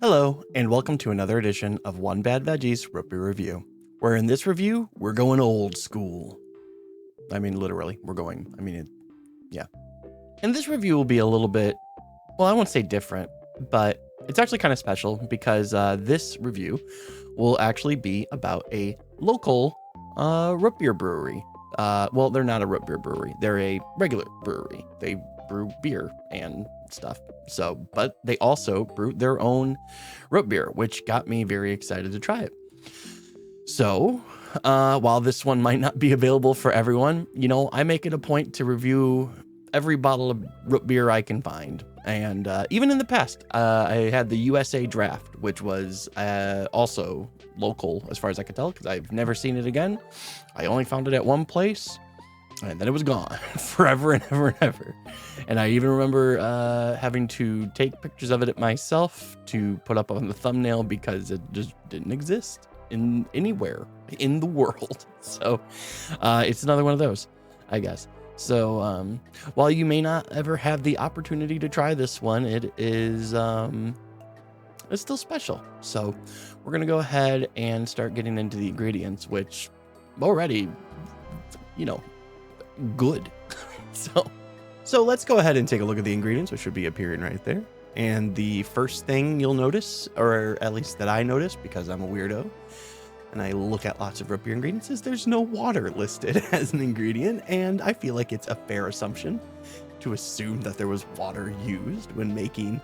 Hello, and welcome to another edition of One Bad Veggies Root Beer Review, where in this review, we're going old school. I mean, literally, yeah. And this review will be a little bit, well, I won't say different, but it's actually kind of special because this review will actually be about a local root beer brewery. Well, they're not a root beer brewery. They're a regular brewery. They brew beer and stuff. So, but they also brew their own root beer, which got me very excited to try it. So, while this one might not be available for everyone, I make it a point to review every bottle of root beer I can find. And even in the past, I had the USA Draft, which was also local as far as I could tell, because I've never seen it again. I only found it at one place, and then it was gone forever and ever and ever. And I even remember having to take pictures of it myself to put up on the thumbnail because it just didn't exist in anywhere in the world. So it's another one of those, I guess. So while you may not ever have the opportunity to try this one, it is it's still special. So we're gonna go ahead and start getting into the ingredients, which already, good. So let's go ahead and take a look at the ingredients, which should be appearing right there. And the first thing you'll notice, or at least that I noticed because I'm a weirdo and I look at lots of root beer ingredients, is there's no water listed as an ingredient. And I feel like it's a fair assumption to assume that there was water used when making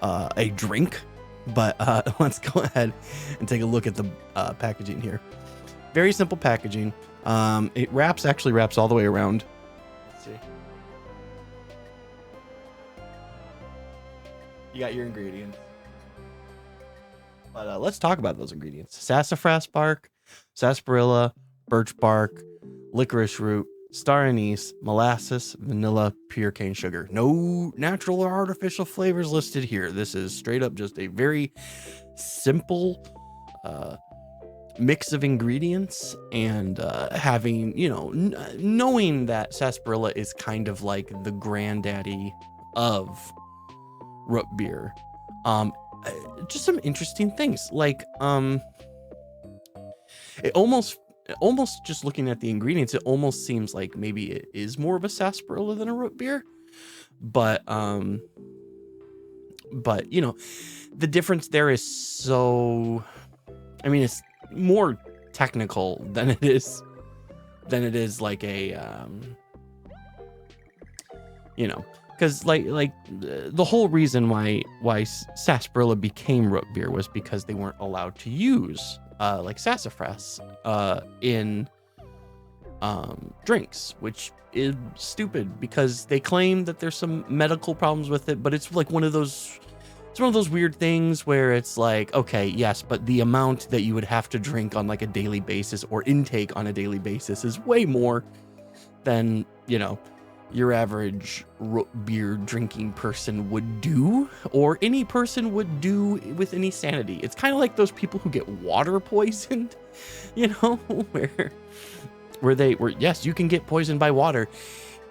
a drink. But let's go ahead and take a look at the packaging here. Very simple packaging. It actually wraps all the way around. Let's see. You got your ingredients. But let's talk about those ingredients. Sassafras bark, sarsaparilla, birch bark, licorice root, star anise, molasses, vanilla, pure cane sugar. No natural or artificial flavors listed here. This is straight up just a very simple mix of ingredients, and having, knowing that sarsaparilla is kind of like the granddaddy of root beer. Just some interesting things, like it almost just looking at the ingredients, it almost seems like maybe it is more of a sarsaparilla than a root beer, but the difference there is so, it's more technical than it is like a because like the whole reason why sarsaparilla became root beer was because they weren't allowed to use like sassafras in drinks, which is stupid because they claim that there's some medical problems with it, but it's like one of those weird things where it's like, okay, yes, but the amount that you would have to drink on like a daily basis or intake on a daily basis is way more than your average root beer drinking person would do, or any person would do with any sanity. It's kind of like those people who get water poisoned, where yes, you can get poisoned by water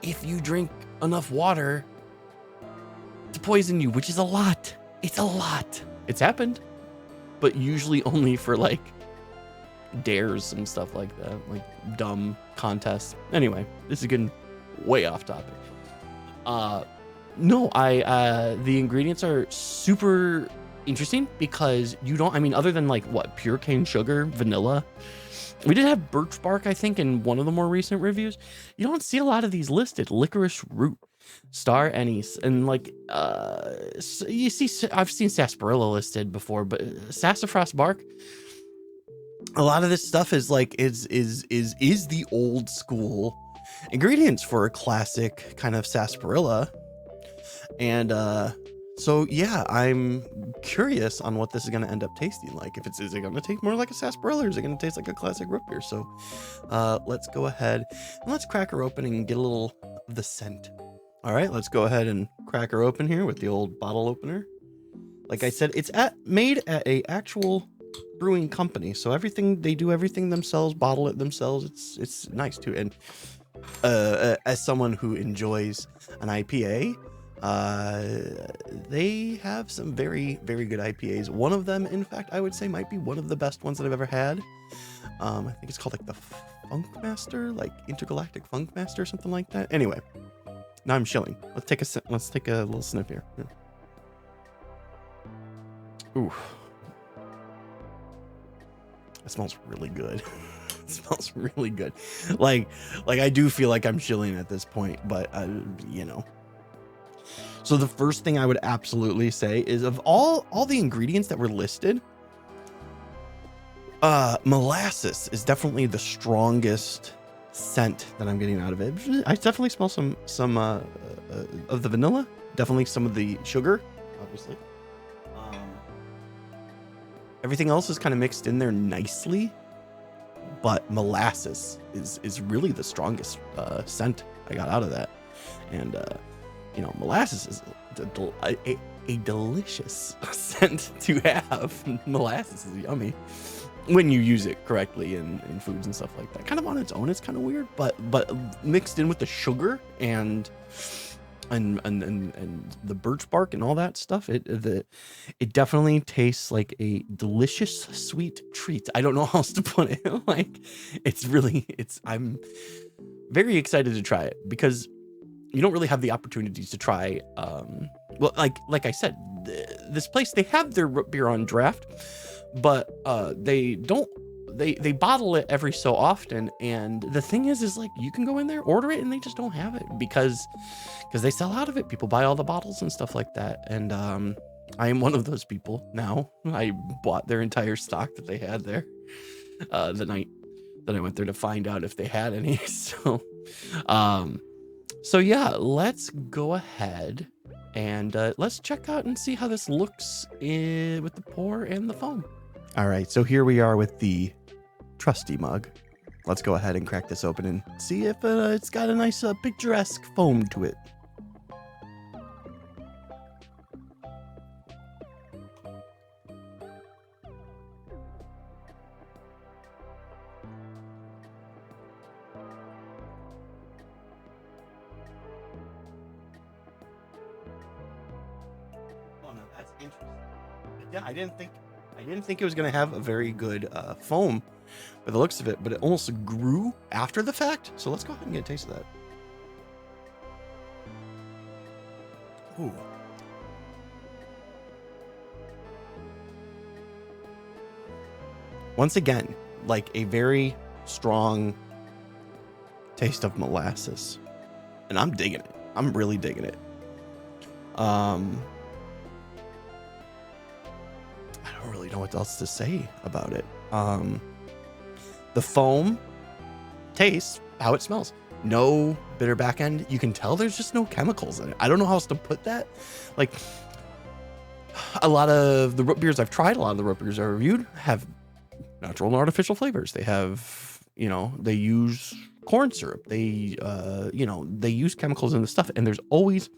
if you drink enough water to poison you, which is a lot. It's a lot. It's happened, but usually only for like dares and stuff like that, like dumb contests. Anyway, this is getting way off topic. The ingredients are super interesting because other than like what, pure cane sugar, vanilla, we did have birch bark, I think, in one of the more recent reviews. You don't see a lot of these listed. Licorice root, star anise, and like you see, I've seen sarsaparilla listed before, but sassafras bark, a lot of this stuff is like is the old school ingredients for a classic kind of sarsaparilla. And so yeah, I'm curious on what this is going to end up tasting like. Is it going to taste more like a sarsaparilla, or is it going to taste like a classic root beer? So let's go ahead and let's crack her open and get a little of the scent. All right, let's go ahead and crack her open here with the old bottle opener. Like I said, it's made at a actual brewing company, so they do everything themselves, bottle it themselves. It's nice too. And as someone who enjoys an IPA, They have some very, very good IPAs. One of them, in fact, I would say might be one of the best ones that I've ever had. I think it's called like the Funk Master, like Intergalactic Funk Master or something like that. Anyway, now I'm chilling. Let's take a little sniff here. Yeah. Ooh. It smells really good. It smells really good. Like I do feel like I'm chilling at this point, but you know. So the first thing I would absolutely say is of all the ingredients that were listed, molasses is definitely the strongest scent that I'm getting out of it. I definitely smell some of the vanilla, definitely some of the sugar, obviously. Everything else is kind of mixed in there nicely, but molasses is really the strongest scent I got out of that. And you know, molasses is a delicious scent to have. Molasses is yummy when you use it correctly in foods and stuff like that. Kind of on its own, it's kind of weird, but mixed in with the sugar and the birch bark and all that stuff, it definitely tastes like a delicious sweet treat. I don't know how else to put it. Like I'm very excited to try it because you don't really have the opportunities to try. Well, like I said, this place, they have their root beer on draft, but they bottle it every so often. And the thing is like you can go in there, order it, and they just don't have it because they sell out of it. People buy all the bottles and stuff like that. And I am one of those people now. I bought their entire stock that they had there the night that I went there to find out if they had any. So yeah, let's go ahead and let's check out and see how this looks with the pour and the foam. All right, so here we are with the trusty mug. Let's go ahead and crack this open and see if it's got a nice picturesque foam to it. Yeah, I didn't think it was gonna have a very good foam by the looks of it, but it almost grew after the fact. So let's go ahead and get a taste of that. Ooh. Once again, like a very strong taste of molasses, and I'm digging it. I'm really digging it. I don't really know what else to say about it. The foam tastes how it smells. No bitter back end. You can tell there's just no chemicals in it. I don't know how else to put that. Like a lot of the root beers I've tried, a lot of the root beers I reviewed have natural and artificial flavors. They have, you know, they use corn syrup. They, you know, they use chemicals in the stuff. And there's always,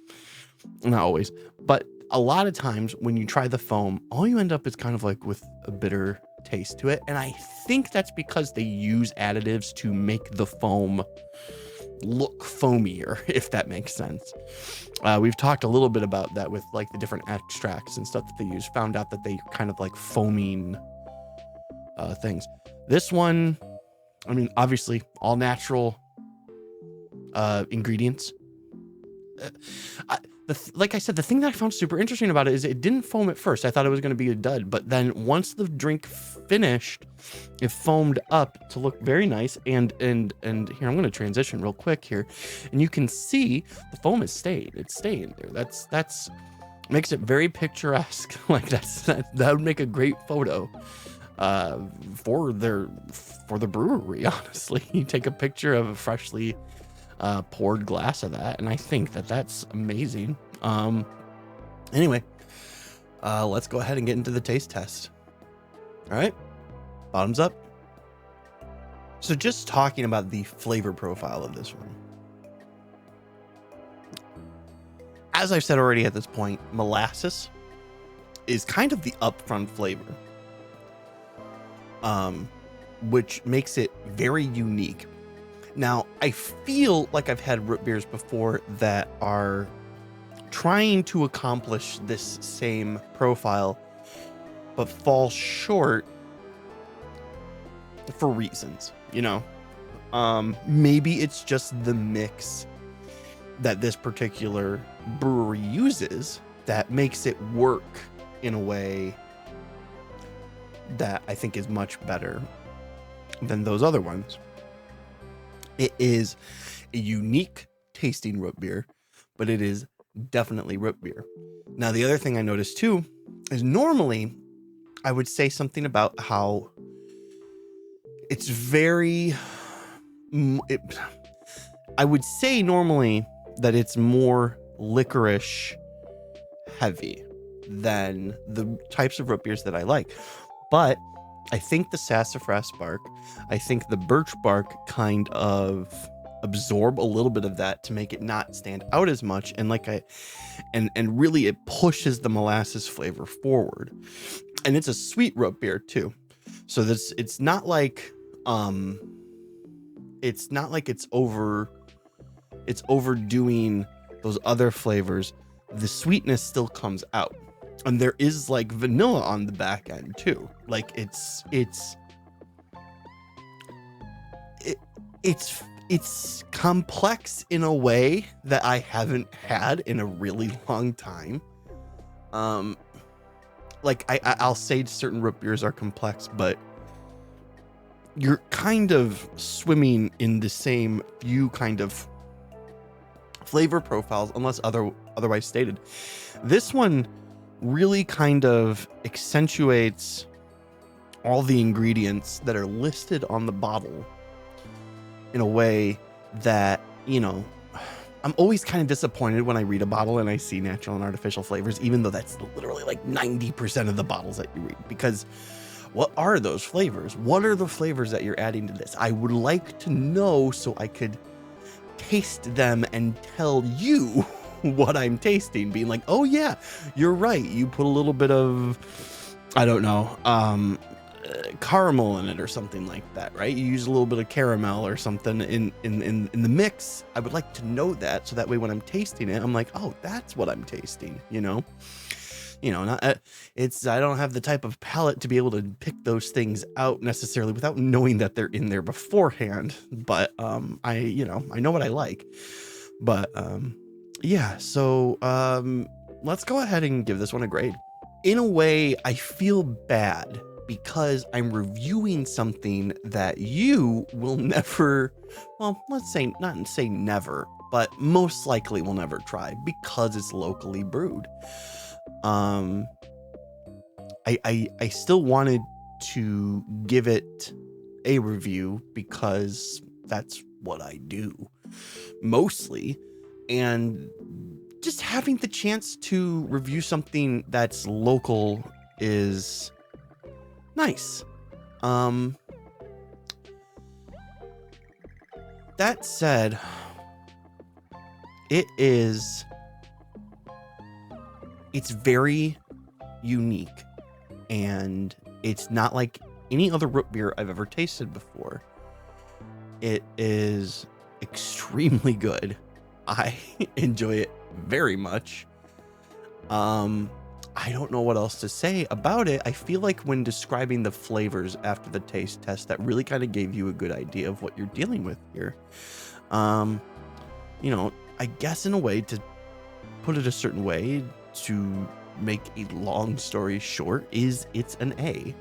not always, but a lot of times when you try the foam, all you end up is kind of like with a bitter taste to it. And I think that's because they use additives to make the foam look foamier, if that makes sense. We've talked a little bit about that with like the different extracts and stuff that they use. Found out that they kind of like foaming things. This one, I mean, obviously all natural ingredients. Like I said, the thing that I found super interesting about it is it didn't foam at first. I thought it was going to be a dud, but then once the drink finished, it foamed up to look very nice. And here, I'm going to transition real quick here, and you can see the foam is staying. It's staying there. That's makes it very picturesque. Like that would make a great photo for the brewery. Honestly, you take a picture of a freshly poured glass of that, and I think that's amazing. Anyway, let's go ahead and get into the taste test. All right, bottoms up. So just talking about the flavor profile of this one, as I've said already at this point, molasses is kind of the upfront flavor, which makes it very unique. Now, I feel like I've had root beers before that are trying to accomplish this same profile, but fall short for reasons, you know. Maybe it's just the mix that this particular brewery uses that makes it work in a way that I think is much better than those other ones. It is a unique tasting root beer, but it is definitely root beer. Now, the other thing I noticed too is normally I would say something about how it's very... I would say normally that it's more licorice heavy than the types of root beers that I like. But I think the sassafras bark, I think the birch bark kind of absorb a little bit of that to make it not stand out as much. And and really it pushes the molasses flavor forward. And it's a sweet root beer too. So it's not like it's overdoing those other flavors. The sweetness still comes out, and there is like vanilla on the back end too. Like it's complex in a way that I haven't had in a really long time. Like I'll say certain root beers are complex, but you're kind of swimming in the same few kind of flavor profiles unless otherwise stated. This one really kind of accentuates all the ingredients that are listed on the bottle in a way that, you know, I'm always kind of disappointed when I read a bottle and I see natural and artificial flavors, even though that's literally like 90% of the bottles that you read, because what are those flavors? What are the flavors that you're adding to this? I would like to know so I could taste them and tell you what I'm tasting, being like, oh yeah, you're right. You put a little bit of, I don't know, caramel in it or something like that, right? You use a little bit of caramel or something in the mix. I would like to know that, so that way when I'm tasting it, I'm like, oh, that's what I'm tasting, you know? Not I don't have the type of palate to be able to pick those things out necessarily without knowing that they're in there beforehand. But I know what I like. But yeah, so let's go ahead and give this one a grade. In a way, I feel bad because I'm reviewing something that you will never, well, let's say not say never, but most likely will never try because it's locally brewed. I still wanted to give it a review because that's what I do mostly, and just having the chance to review something that's local is nice. That said, it's very unique, and it's not like any other root beer I've ever tasted before. It is extremely good. I enjoy it very much. I don't know what else to say about it. I feel like when describing the flavors after the taste test, that really kind of gave you a good idea of what you're dealing with here. I guess in a way, to put it a certain way, to make a long story short, it's an A.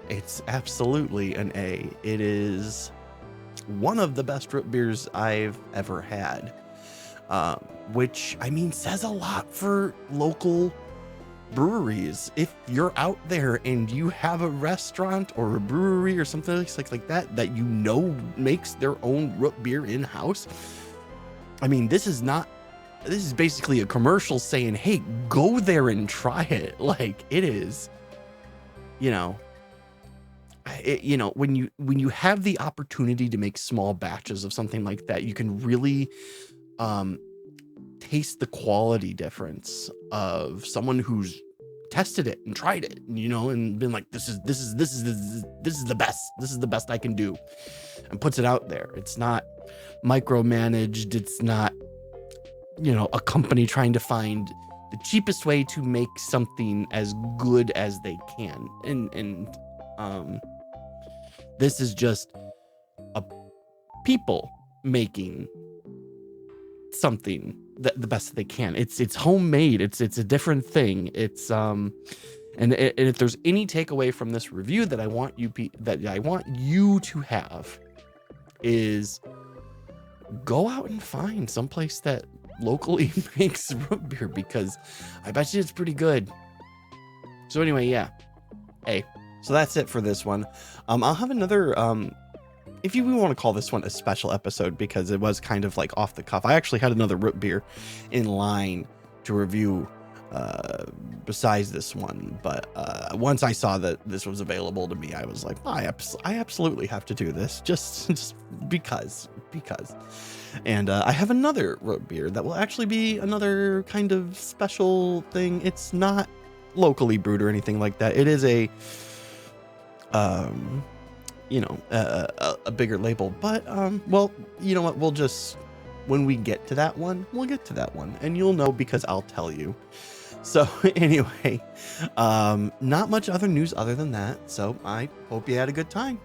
It's absolutely an A. It is one of the best root beers I've ever had, which, I mean, says a lot for local breweries. If you're out there and you have a restaurant or a brewery or something like that you know makes their own root beer in-house, I mean, this is basically a commercial saying, hey, go there and try it. Like, it is, when you have the opportunity to make small batches of something like that, you can really taste the quality difference of someone who's tested it and tried it, and been like, this is the best. This is the best I can do, and puts it out there. It's not micromanaged. It's not a company trying to find the cheapest way to make something as good as they can. And this is just a people making something the best that they can. It's homemade. It's a different thing. It's and if there's any takeaway from this review that I want you to have is go out and find someplace that locally makes root beer, because I bet you it's pretty good. So anyway, yeah. Hey, So that's it for this one. I'll have another, if you want to call this one a special episode, because it was kind of like off the cuff. I actually had another root beer in line to review besides this one, but once I saw that this was available to me, I was like, I absolutely have to do this, just because. And I have another root beer that will actually be another kind of special thing. It's not locally brewed or anything like that. It is a bigger label, but well, you know what, when we get to that one, and you'll know because I'll tell you. So anyway, not much other news other than that, so I hope you had a good time.